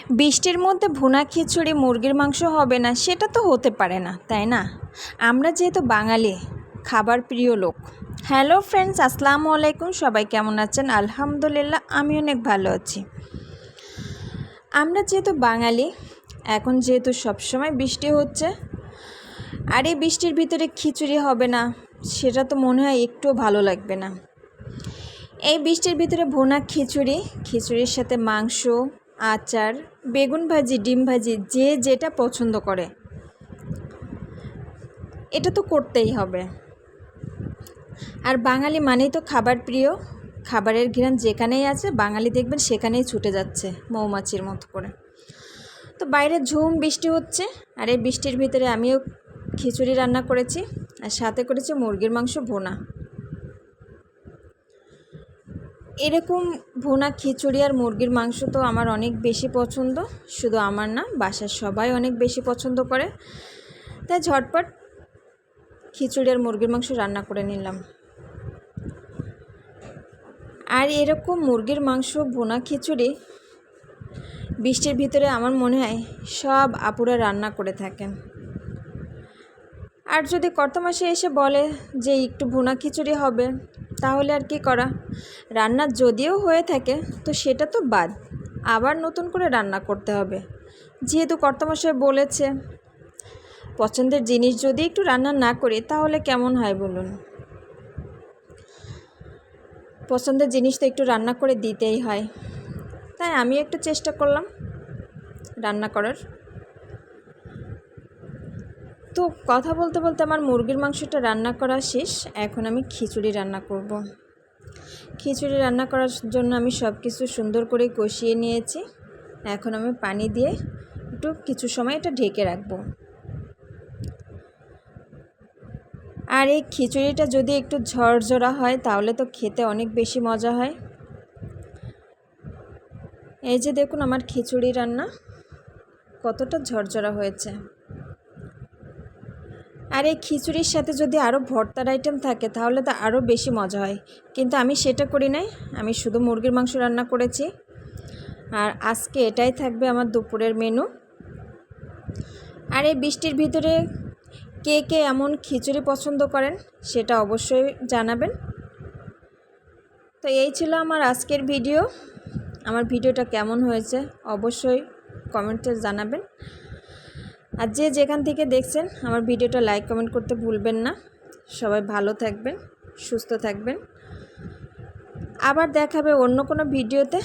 বৃষ্টির মধ্যে ভুনা খিচুড়ি মুরগির মাংস হবে না, সেটা তো হতে পারে না, তাই না? আমরা যেহেতু বাঙালি, খাবার প্রিয় লোক। হ্যালো ফ্রেন্ডস, আসসালামু আলাইকুম। সবাই কেমন আছেন? আলহামদুলিল্লাহ, আমি অনেক ভালো আছি। আমরা যেহেতু বাঙালি, এখন যেহেতু সবসময় বৃষ্টি হচ্ছে, আর এই বৃষ্টির ভিতরে খিচুড়ি হবে না, সেটা তো মনে হয় একটুও ভালো লাগবে না। এই বৃষ্টির ভিতরে ভুনা খিচুড়ি, খিচুড়ির সাথে মাংস, আচার, বেগুন ভাজি, ডিম ভাজি, যে যেটা পছন্দ করে এটা তো করতেই হবে। আর বাঙালি মানেই তো খাবার প্রিয়। খাবারের ঘ্রাণ যেখানেই আছে বাঙালি দেখবেন সেখানেই ছুটে যাচ্ছে মৌমাছির মতো করে। তো বাইরে ঝুম বৃষ্টি হচ্ছে, আর এই বৃষ্টির ভিতরে আমিও খিচুড়ি রান্না করেছি, আর সাথে করেছি মুরগির মাংস ভুনা। এরকম ভুনা খিচুড়ি আর মুরগির মাংস তো আমার অনেক বেশি পছন্দ। শুধু আমার না, বাসার সবাই অনেক বেশি পছন্দ করে। তাই ঝটপট খিচুড়ি আর মুরগির মাংস রান্না করে নিলাম। আর এরকম মুরগির মাংস ভুনা খিচুড়ি বৃষ্টির ভিতরে আমার মনে হয় সব আপুরা রান্না করে থাকেন। আর যদি কর্তা মাসে এসে বলে যে একটু ভুনা খিচুড়ি হবে, তাহলে আর কি করা। রান্না যদিও হয়ে থাকে তো সেটা তো বাদ, আবার নতুন করে রান্না করতে হবে। যেহেতু কর্তা মশাই বলেছে, পছন্দের জিনিস যদি একটু রান্না না করি তাহলে কেমন হয় বলুন? পছন্দের জিনিস তো একটু রান্না করে দিতেই হয়। তাই আমি একটু চেষ্টা করলাম রান্না করার। তো কথা বলতে বলতে আমার মুরগির মাংসটা রান্না করা শেষ। এখন আমি খিচুড়ি রান্না করব। খিচুড়ি রান্না করার জন্য আমি সব কিছু সুন্দর করে কষিয়ে নিয়েছি। এখন আমি পানি দিয়ে একটু কিছু সময় এটা ঢেকে রাখবো। আর এই খিচুড়িটা যদি একটু ঝরঝরা হয় তাহলে তো খেতে অনেক বেশি মজা হয়। এই যে দেখুন আমার খিচুড়ি রান্না কতটা ঝরঝরা হয়েছে। আর এই খিচুড়ির সাথে যদি আরও ভর্তার আইটেম থাকে তাহলে তো আরও বেশি মজা হয়, কিন্তু আমি সেটা করি নাই। আমি শুধু মুরগির মাংস রান্না করেছি। আর আজকে এটাই থাকবে আমার দুপুরের মেনু। আর এই বৃষ্টির ভিতরে কে কে এমন খিচুড়ি পছন্দ করেন সেটা অবশ্যই জানাবেন। তো এই ছিল আমার আজকের ভিডিও। আমার ভিডিওটা কেমন হয়েছে অবশ্যই কমেন্টে জানাবেন। আর যে যেখান থেকে দেখছেন আমার ভিডিওটা লাইক কমেন্ট করতে ভুলবেন না। সবাই ভালো থাকবেন, সুস্থ থাকবেন। আবার দেখাবে অন্য কোনো ভিডিওতে।